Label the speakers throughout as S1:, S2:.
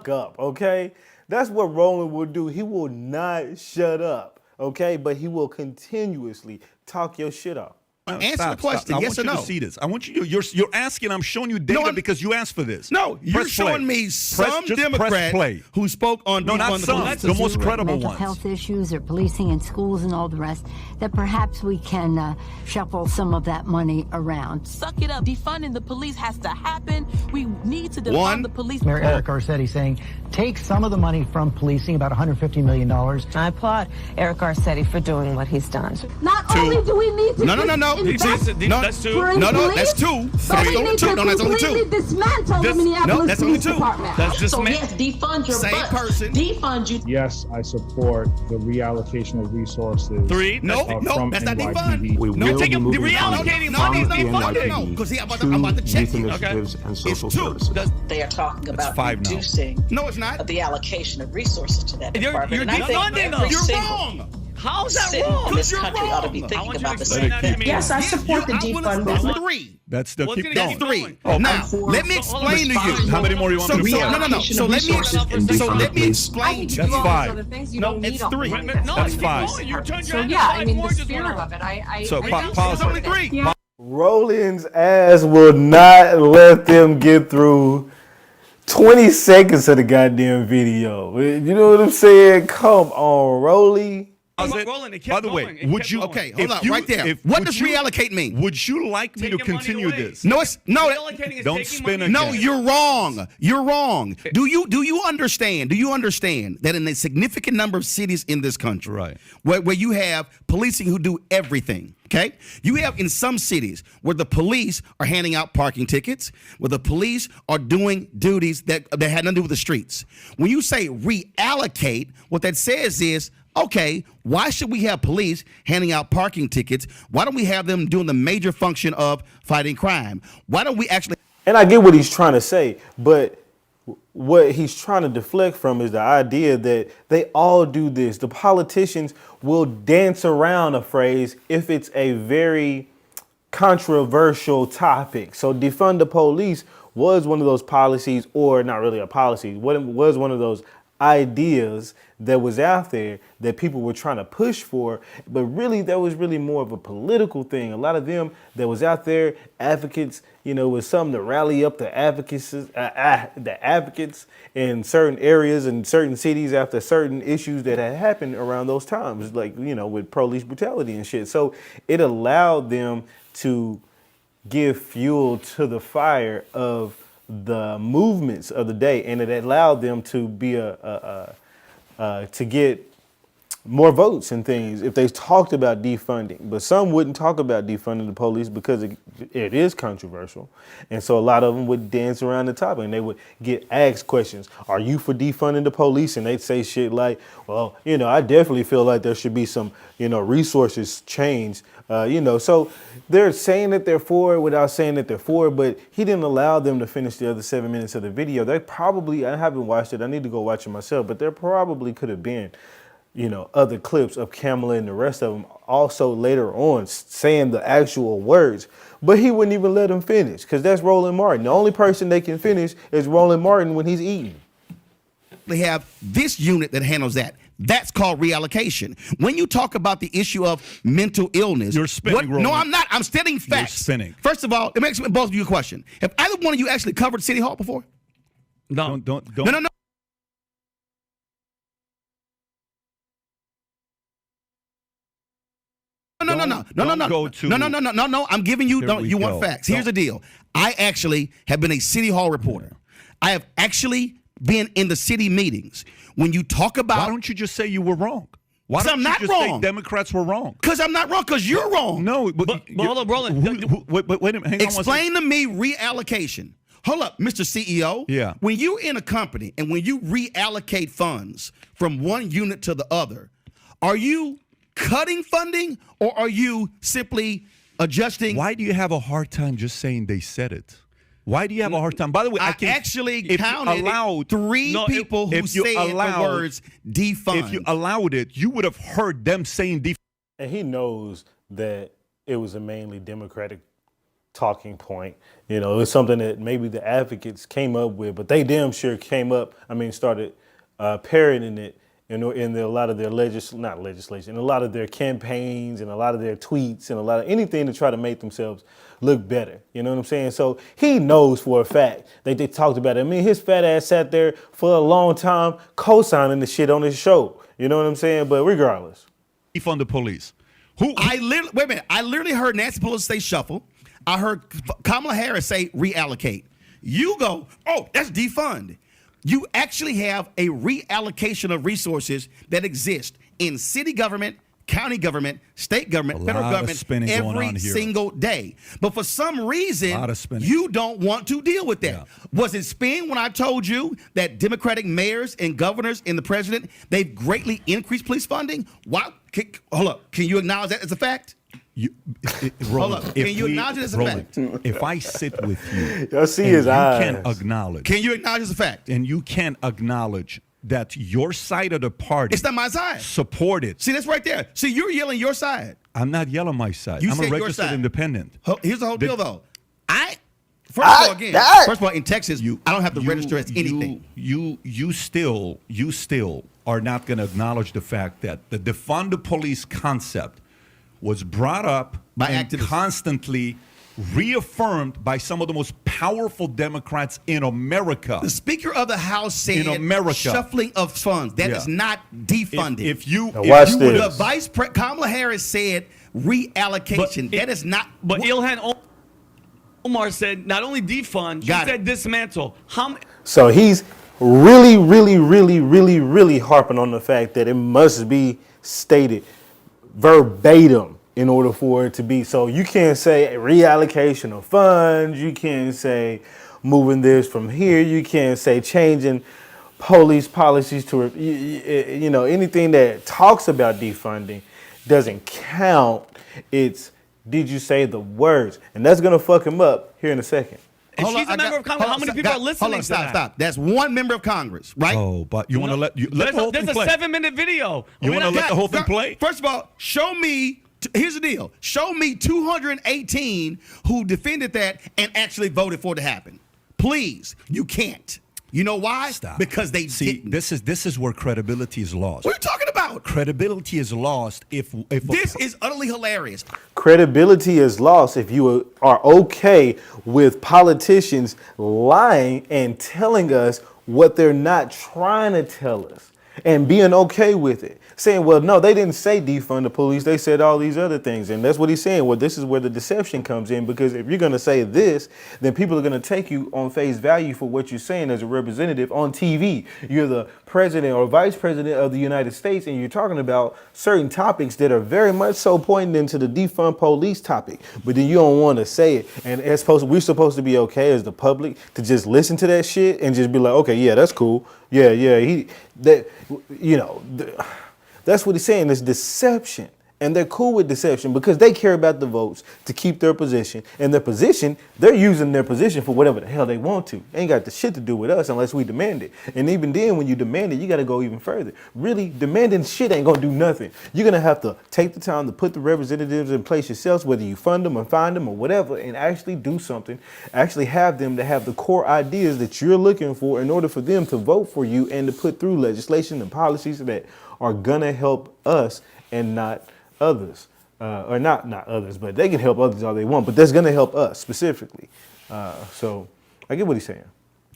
S1: up, okay? That's what Roland will do. He will not shut up, okay? But he will continuously talk your shit up.
S2: Answer the question. Yes or no?
S3: I want you to see this. I want you to. You're asking. I'm showing you data because you asked for this.
S2: No, you're showing me some Democrat who spoke on.
S3: No, not some. The most credible
S4: mental
S3: ones.
S4: Health issues or policing in schools and all the rest. That perhaps we can shuffle some of that money around.
S5: Suck it up. Defunding the police has to happen. We need to defund the police.
S6: Mayor Eric Garcetti saying, take some of the money from policing, about $150 million.
S7: I applaud Eric Garcetti for doing what he's done.
S8: Not only do we need to
S2: that's two. That's two.
S8: But we need to completely dismantle the Minneapolis Police Department.
S5: So yes, defund your
S2: same
S5: butt.
S2: person.
S5: Defund you.
S9: Yes, I support the reallocation of resources.
S2: Three. No, that's not defund.
S9: We
S2: will
S9: be
S2: moving
S9: reallocating
S2: money is not
S9: funding.
S2: No, because I'm about to check you.
S9: Initiatives and social services.
S5: They are talking about reducing the allocation of resources to that department.
S2: You're defunding them. You're wrong.
S5: How's that wrong? This country ought to be thinking about the same thing.
S7: Yes, I support the defund.
S2: Three.
S3: That's the keep
S2: That's
S3: going.
S2: three. Now, let me explain to you.
S3: How many more do you want me to say?
S2: No. So let me explain to you.
S3: That's five.
S2: No, it's three.
S3: That's five.
S7: So yeah, I mean the spirit of it.
S3: So pause.
S2: It's only three.
S1: Roland's ass will not let them get through 20 seconds of the goddamn video. You know what I'm saying? Come on, Rolly.
S3: By the way, would you?
S2: Okay, hold on, right there. What does reallocate mean?
S3: Would you like me to continue this?
S2: No, it's no.
S3: Don't spin again.
S2: No, you're wrong. You're wrong. Do you understand? Do you understand that in a significant number of cities in this country,
S3: right,
S2: where you have policing who do everything? Okay, you have in some cities where the police are handing out parking tickets, where the police are doing duties that had nothing to do with the streets. When you say reallocate, what that says is, okay, why should we have police handing out parking tickets? Why don't we have them doing the major function of fighting crime? Why don't we actually...
S1: And I get what he's trying to say, but what he's trying to deflect from is the idea that they all do this. The politicians will dance around a phrase if it's a very controversial topic. So defund the police was one of those policies, or not really a policy, was one of those ideas that was out there that people were trying to push for, but really that was really more of a political thing. A lot of them that was out there, advocates, was something to rally up the advocates in certain areas and certain cities after certain issues that had happened around those times, like, with police brutality and shit. So it allowed them to give fuel to the fire of the movements of the day, and it allowed them to be to get more votes and things if they talked about defunding. But some wouldn't talk about defunding the police because it is controversial, and so a lot of them would dance around the topic, and they would get asked questions: "Are you for defunding the police?" And they'd say shit like, "Well, I definitely feel like there should be some, resources changed." So they're saying that they're for it without saying that they're for it, but he didn't allow them to finish the other 7 minutes of the video. They probably, I haven't watched it, I need to go watch it myself, but there probably could have been, other clips of Kamala and the rest of them also later on saying the actual words, but he wouldn't even let them finish because that's Roland Martin. The only person they can finish is Roland Martin when he's eating.
S2: They have this unit that handles that. That's called reallocation. When you talk about the issue of mental illness,
S3: you're spinning.
S2: No, I'm not. I'm stating facts.
S3: You're spinning.
S2: First of all, it makes both of you a question. Have either one of you actually covered City Hall before?
S3: No. Don't.
S2: No. No. I'm giving you. You want facts? Here's the deal. I actually have been a City Hall reporter. I have actually been in the city meetings. When you talk about,
S3: why don't you just say you were wrong? Why don't
S2: I'm
S3: you
S2: not
S3: just
S2: wrong.
S3: say Democrats were wrong?
S2: Because I'm not wrong. Because you're wrong.
S3: No, but
S10: hold on, Roland.
S3: Wait a minute. Hang on.
S2: Explain to me reallocation. Hold up, Mr. CEO.
S3: Yeah.
S2: When you're in a company and when you reallocate funds from one unit to the other, are you cutting funding or are you simply adjusting?
S3: Why do you have a hard time just saying they said it? Why do you have a hard time? By the way,
S2: I actually counted three people who said the words defund.
S3: If you allowed it, you would have heard them saying defund.
S1: And he knows that it was a mainly Democratic talking point. You know, it's something that maybe the advocates came up with, but they damn sure started parroting it in a lot of their not legislation, in a lot of their campaigns and a lot of their tweets and a lot of anything to try to make themselves look better. You know what I'm saying? So he knows for a fact that they talked about it. I mean, his fat ass sat there for a long time co-signing the shit on his show. You know what I'm saying? But regardless.
S3: Defund the police.
S2: I literally heard Nancy Pelosi say shuffle. I heard Kamala Harris say reallocate. You go, oh, that's defund. You actually have a reallocation of resources that exist in city government, county government, state government, federal government every single day. But for some reason, you don't want to deal with that. Yeah. Was it spin when I told you that Democratic mayors and governors and the president, they've greatly increased police funding? Why? Hold up. Can you acknowledge that as a fact?
S3: Roland,
S2: can you acknowledge it as a fact?
S3: If I sit with you,
S1: you'll see his eyes.
S3: Can acknowledge.
S2: Can you acknowledge as a fact?
S3: And you can acknowledge that your side of the party.
S2: It's not my side.
S3: Support it.
S2: See, that's right there. See, you're yelling your side.
S3: I'm not yelling my side. I'm a registered independent.
S2: Here's the whole deal, though. First of all, in Texas, I don't have to register as anything.
S3: You still are not going to acknowledge the fact that the defund the police concept was brought up
S2: by
S3: and
S2: activists,
S3: constantly reaffirmed by some of the most powerful Democrats in America.
S2: The Speaker of the House said shuffling of funds. That is not defunding. The Vice President Kamala Harris said reallocation. That is not.
S10: But Ilhan Omar said not only defund, she said dismantle.
S1: So he's really, really, really, really, really harping on the fact that it must be stated verbatim in order for it to be. So you can't say reallocation of funds. You can't say moving this from here. You can't say changing police policies to, anything that talks about defunding doesn't count. It's, did you say the words? And that's going to fuck him up here in a second.
S10: And she's a member of Congress. How many people are listening to that?
S2: Stop. That's one member of Congress, right?
S3: Oh, but you want to let the whole thing play?
S10: There's a 7-minute video.
S3: You want to let the whole thing play?
S2: First of all, show me. Here's the deal. Show me 218 who defended that and actually voted for it to happen. Please. You can't. You know why?
S3: Stop.
S2: Because they didn't.
S3: This is where credibility is lost.
S2: What are you talking about?
S3: Credibility is lost if
S2: this is utterly hilarious.
S1: Credibility is lost if you are okay with politicians lying and telling us what they're not trying to tell us and being okay with it. Saying, well, no, they didn't say defund the police. They said all these other things. And that's what he's saying. Well, this is where the deception comes in, because if you're going to say this, then people are going to take you on face value for what you're saying as a representative on TV. You're the president or vice president of the United States, and you're talking about certain topics that are very much so pointing into the defund police topic. But then you don't want to say it. And we're supposed to be okay as the public to just listen to that shit and just be like, okay, yeah, that's cool. Yeah, that's what he's saying, is deception. And they're cool with deception because they care about the votes to keep their position. And their position, they're using their position for whatever the hell they want to. Ain't got the shit to do with us unless we demand it. And even then, when you demand it, you got to go even further. Really, demanding shit ain't going to do nothing. You're going to have to take the time to put the representatives in place yourselves, whether you fund them or find them or whatever, and actually do something. Actually have them to have the core ideas that you're looking for in order for them to vote for you and to put through legislation and policies that are going to help us and not others, or not others, but they can help others all they want, but that's going to help us specifically. So I get what he's saying.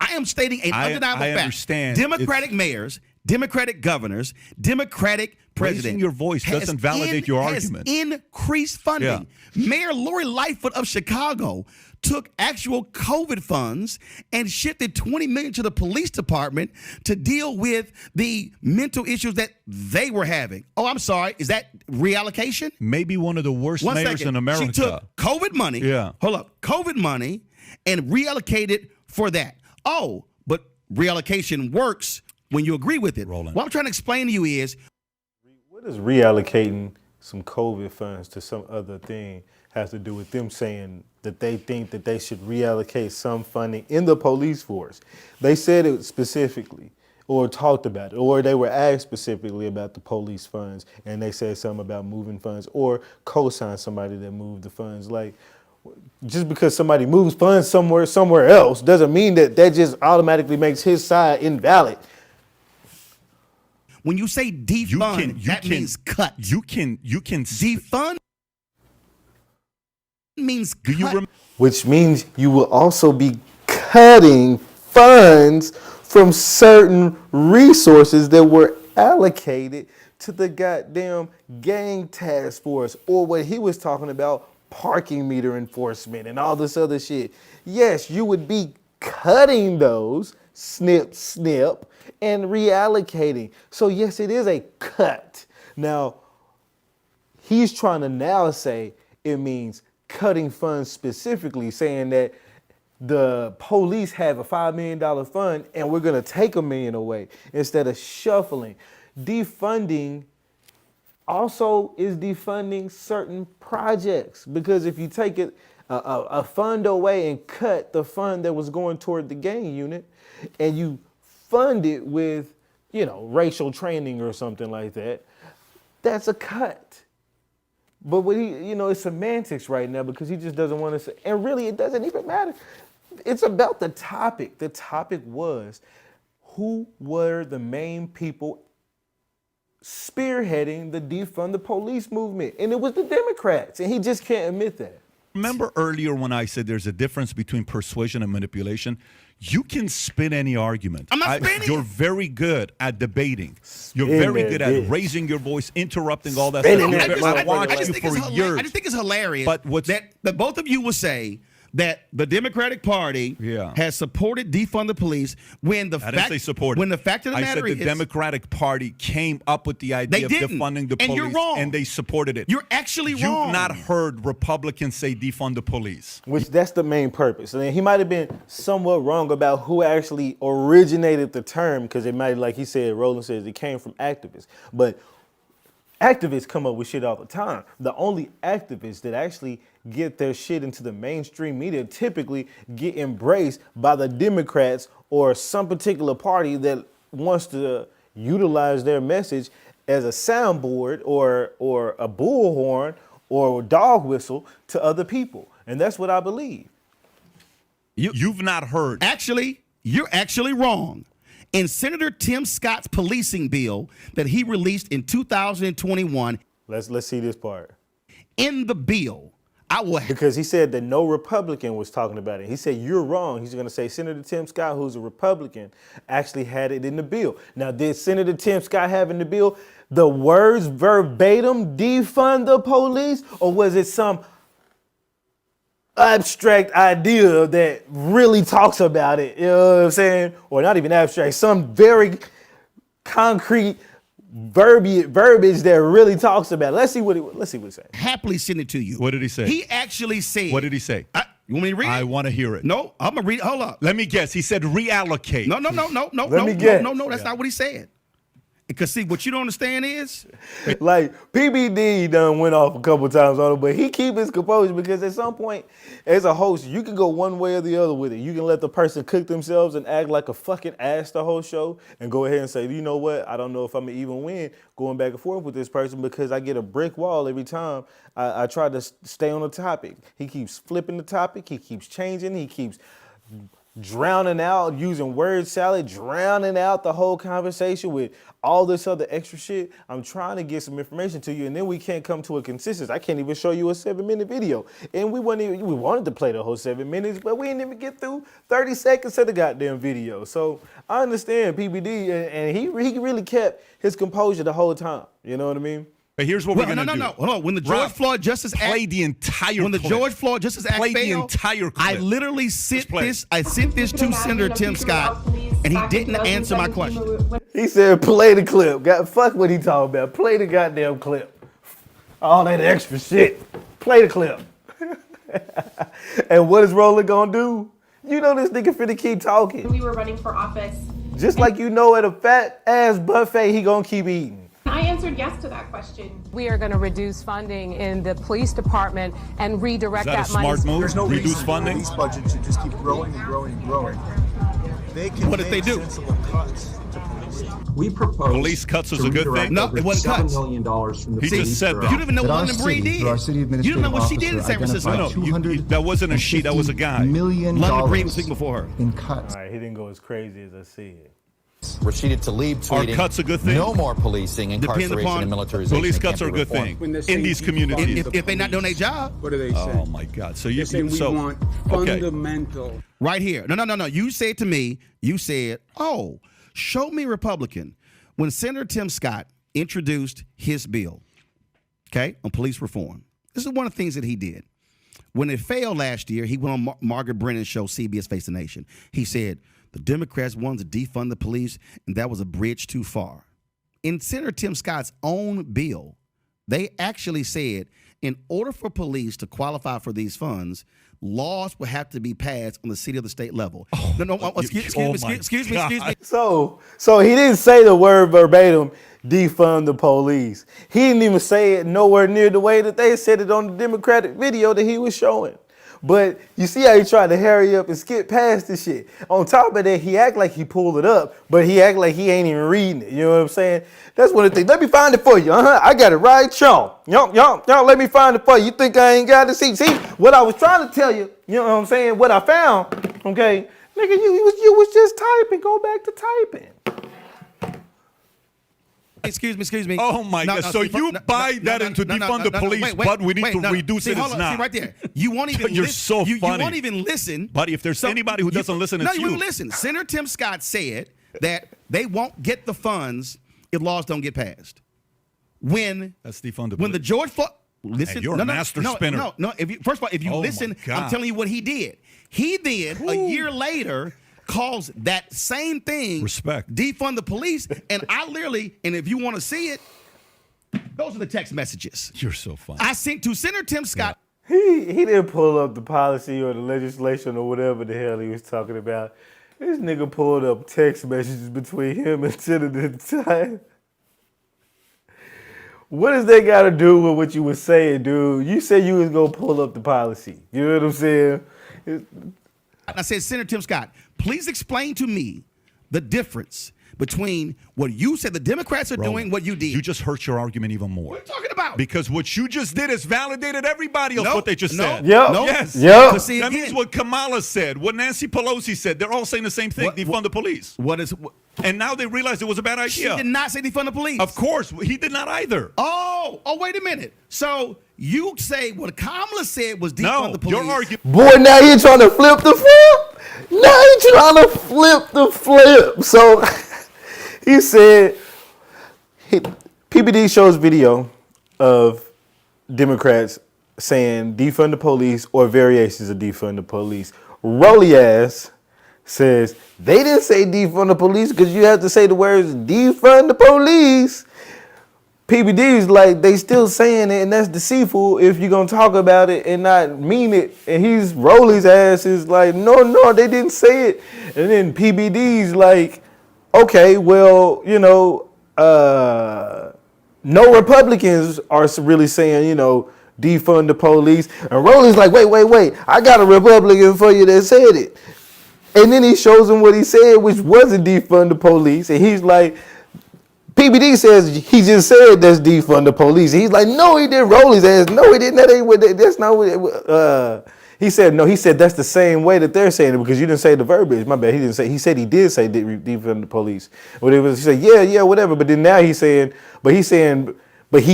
S2: I am stating an undeniable fact.
S3: Understand.
S2: Democratic mayors, Democratic governors, Democratic president.
S3: Raising your voice doesn't validate your argument.
S2: Has increased funding. Yeah. Mayor Lori Lightfoot of Chicago took actual COVID funds and shifted $20 million to the police department to deal with the mental issues that they were having. Oh, I'm sorry. Is that reallocation?
S3: Maybe one of the worst mayors in America.
S2: She took COVID money.
S3: Yeah.
S2: Hold up. COVID money and reallocated for that. Oh, but reallocation works when you agree with it.
S3: Roland.
S2: What I'm trying to explain to you is,
S1: what is reallocating some COVID funds to some other thing has to do with them saying that they think that they should reallocate some funding in the police force? They said it specifically, or talked about it, or they were asked specifically about the police funds, and they said something about moving funds or co-sign somebody that moved the funds. Like, just because somebody moves funds somewhere else doesn't mean that just automatically makes his side invalid.
S2: When you say defund, that means cut.
S3: You can
S2: defund means cut.
S1: Which means you will also be cutting funds from certain resources that were allocated to the goddamn gang task force, or what he was talking about, parking meter enforcement and all this other shit. Yes, you would be cutting those, snip, and reallocating. So yes, it is a cut. Now, he's trying to now say it means cutting funds specifically, saying that the police have a $5 million fund and we're going to take $1 million away instead of shuffling. Defunding also is defunding certain projects, because if you take a fund away and cut the fund that was going toward the gang unit and you fund it with, racial training or something like that, that's a cut. But what it's semantics right now, because he just doesn't want to say, and really it doesn't even matter. It's about the topic. The topic was, who were the main people spearheading the defund the police movement? And it was the Democrats, and he just can't admit that.
S3: Remember earlier when I said there's a difference between persuasion and manipulation? You can spin any argument.
S2: I'm not spinning.
S3: You're very good at debating. You're very good at raising your voice, interrupting all that stuff. I watched you for years.
S2: I just think it's hilarious that both of you will say that the Democratic Party has supported defund the police when the
S3: I didn't say supported.
S2: When the fact of the matter is,
S3: I said the Democratic Party came up with the idea of defunding the police,
S2: and you're wrong.
S3: And they supported it.
S2: You're actually wrong.
S3: You've not heard Republicans say defund the police.
S1: Which that's the main purpose. And he might have been somewhat wrong about who actually originated the term, because it might, like he said, Roland says, it came from activists. But activists come up with shit all the time. The only activists that actually get their shit into the mainstream media typically get embraced by the Democrats or some particular party that wants to utilize their message as a soundboard or a bullhorn or a dog whistle to other people. And that's what I believe.
S3: You've not heard.
S2: Actually, you're actually wrong. In Senator Tim Scott's policing bill that he released in 2021.
S1: Let's see this part.
S2: In the bill,
S1: because he said that no Republican was talking about it. He said, you're wrong. He's going to say Senator Tim Scott, who's a Republican, actually had it in the bill. Now, did Senator Tim Scott have in the bill the words verbatim, defund the police? Or was it some abstract idea that really talks about it? You know what I'm saying? Or not even abstract, some very concrete verbiage that really talks about it. Let's see what he said.
S2: Happily send it to you.
S3: What did he say?
S2: He actually said.
S3: What did he say?
S2: You want me to read it?
S3: I want to hear it.
S2: No, I'm gonna read it. Hold up.
S3: Let me guess. He said reallocate.
S2: No.
S1: Let me guess.
S2: No. That's not what he said. Because see, what you don't understand is,
S1: like PBD done went off a couple times on it, but he keep his composure, because at some point, as a host, you can go one way or the other with it. You can let the person cook themselves and act like a fucking ass the whole show, and go ahead and say, you know what, I don't know if I'm gonna even win going back and forth with this person, because I get a brick wall every time I try to stay on the topic. He keeps flipping the topic, he keeps changing, he keeps drowning out, using word salad, drowning out the whole conversation with all this other extra shit. I'm trying to get some information to you, and then we can't come to a consensus. I can't even show you a 7-minute video. And we wanted to play the whole 7 minutes, but we didn't even get through 30 seconds of the goddamn video. So I understand PBD, and he really kept his composure the whole time. You know what I mean?
S3: But here's what we're going to do.
S2: No. Hold on. When the George Floyd Justice Act,
S3: play the entire
S2: when the
S3: clip.
S2: George Floyd Justice Act
S3: play
S2: failed,
S3: the entire clip.
S2: I literally sent this. I sent this to Senator Tim Scott, and he didn't answer my question.
S1: He said, "Play the clip." Fuck what he talking about. Play the goddamn clip. All that extra shit. Play the clip. And what is Roland gonna do? You know this nigga finna keep talking.
S8: We were running for office.
S1: Just like you know at a fat ass buffet, he gonna keep eating.
S8: I answered yes to that question.
S7: We are going to reduce funding in the police department and redirect that money.
S3: Is that a smart move?
S11: There's no
S3: reduce funding?
S11: Police budget should just keep growing and growing and growing. They can
S2: what did they do?
S11: sensible cuts to police We propose
S3: police cuts is a good thing.
S2: No, it wasn't cuts.
S11: $7 million from the
S3: He
S11: police
S3: just said
S11: bureau.
S3: that.
S2: You don't even know what London Breed did. You don't know what she did in San Francisco.
S3: No, that wasn't a she. That was a guy.
S2: London Breed was speaking before her.
S6: In cuts.
S1: All right, he didn't go as crazy as I said.
S12: Rashida Tlaib tweeting,
S3: Are cuts a good thing?
S12: no more policing, incarceration, and militarization.
S3: Police cuts are a good thing in these communities.
S2: If they're not doing their job.
S13: What do they say?
S3: Oh my God! So
S13: They say we want fundamental.
S2: Right here. No. You said to me, oh, show me Republican. When Senator Tim Scott introduced his bill, okay, on police reform, this is one of the things that he did. When it failed last year, he went on Margaret Brennan's show, CBS Face the Nation. He said, the Democrats wanted to defund the police, and that was a bridge too far. In Senator Tim Scott's own bill, they actually said, in order for police to qualify for these funds, laws will have to be passed on the city or the state level. Excuse me.
S1: So he didn't say the word verbatim, defund the police. He didn't even say it nowhere near the way that they said it on the Democratic video that he was showing. But you see how he tried to hurry up and skip past this shit. On top of that, he act like he pulled it up, but he act like he ain't even reading it. You know what I'm saying? That's one of the things. Let me find it for you. I got it right, y'all. Y'all, let me find it for you. You think I ain't got it? See, what I was trying to tell you, you know what I'm saying? What I found, okay? Nigga, you was just typing. Go back to typing.
S2: Excuse me.
S3: Oh my God! So you buy that into defund the police, but we need to reduce it. It's not.
S2: See right there. You won't even.
S3: You're so funny.
S2: You won't even listen.
S3: Buddy, if there's anybody who doesn't listen, it's you.
S2: No, you won't listen. Senator Tim Scott said that they won't get the funds if laws don't get passed.
S3: That's defund the police.
S2: When the George Floyd. Listen,
S3: you're a master spinner.
S2: No. First of all, if you listen, I'm telling you what he did. He then, a year later, calls that same thing
S3: respect,
S2: defund the police, and I literally, and if you want to see it, those are the text messages.
S3: You're so funny.
S2: I sent to Senator Tim Scott.
S1: He didn't pull up the policy or the legislation or whatever the hell he was talking about. This nigga pulled up text messages between him and Senator Time. What does that got to do with what you were saying, dude? You said you was gonna pull up the policy. You know what I'm saying?
S2: I said, Senator Tim Scott, please explain to me the difference between what you said the Democrats are doing, what you did.
S3: You just hurt your argument even more.
S2: What are you talking about?
S3: Because what you just did is validated everybody else what they just said.
S1: Yes.
S3: That means what Kamala said, what Nancy Pelosi said. They're all saying the same thing. Defund the police. And now they realize it was a bad idea.
S2: She did not say defund the police.
S3: Of course. He did not either.
S2: Oh, wait a minute. So you say what Kamala said was defund the police.
S3: Your argument.
S1: Boy, now you're trying to flip the flip? Now you're trying to flip the flip. So he said, PBD shows video of Democrats saying defund the police or variations of defund the police. Rolly ass says they didn't say defund the police because you have to say the words defund the police. PBD's like, they still saying it, and that's deceitful if you're going to talk about it and not mean it. And Rolly's ass is like, no, they didn't say it. And then PBD's like, okay, well, no Republicans are really saying, defund the police. And Rolly's like, wait, I got a Republican for you that said it. And then he shows him what he said, which wasn't defund the police. And he's like, PBD says he just said that's defund the police. He's like, no, he didn't. Roll his ass. No, he didn't. That ain't what. That's not what. He said no. He said that's the same way that they're saying it because you didn't say the verbiage. My bad. He didn't say. He said he did say defund the police. Whatever. He said yeah, whatever. But then now he's saying, but he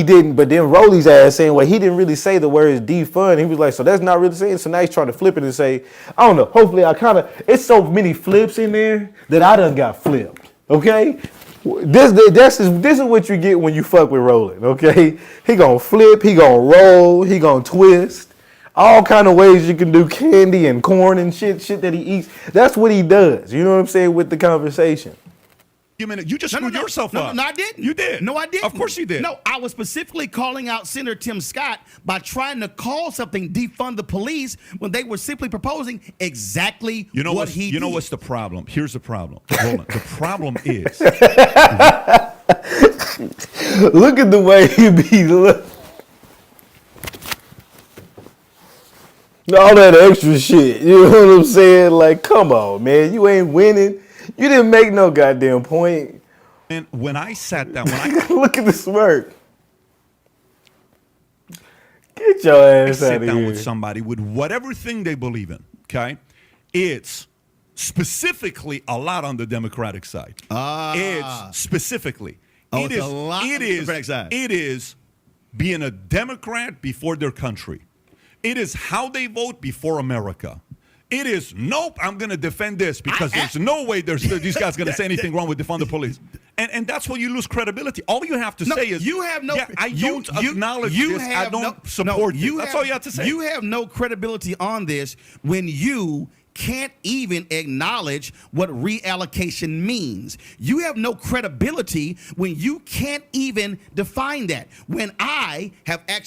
S1: didn't. But then Rolly's ass saying, well, he didn't really say the words defund. He was like, so that's not really saying. So now he's trying to flip it and say, I don't know. Hopefully, it's so many flips in there that I done got flipped. Okay. This is what you get when you fuck with Roland, okay? He gonna flip, he gonna roll, he gonna twist. All kind of ways you can do candy and corn and shit that he eats. That's what he does. You know what I'm saying with the conversation.
S3: You just screwed yourself up.
S2: No, I didn't.
S3: You did.
S2: No, I didn't.
S3: Of course you did.
S2: No, I was specifically calling out Senator Tim Scott by trying to call something defund the police when they were simply proposing exactly what he did.
S3: You know what's the problem? Here's the problem, Roland. The problem is...
S1: Look at the way he be looking. All that extra shit. You know what I'm saying? Like, come on, man. You ain't winning. You didn't make no goddamn point.
S3: And when I sat down,
S1: look at the smirk. Get your ass out of here.
S3: Sit down with somebody with whatever thing they believe in, okay? It's specifically a lot on the Democratic side. It's specifically.
S2: Oh, it's a lot on the Democratic side.
S3: It is being a Democrat before their country. It is how they vote before America. It is, nope, I'm going to defend this because there's no way these guys going to say anything wrong with defund the police. And that's where you lose credibility. All you have to say is,
S2: you have no,
S3: I don't acknowledge this, I don't support this. That's all you have to say.
S2: You have no credibility on this when you can't even acknowledge what reallocation means. You have no credibility when you can't even define that. When I have actually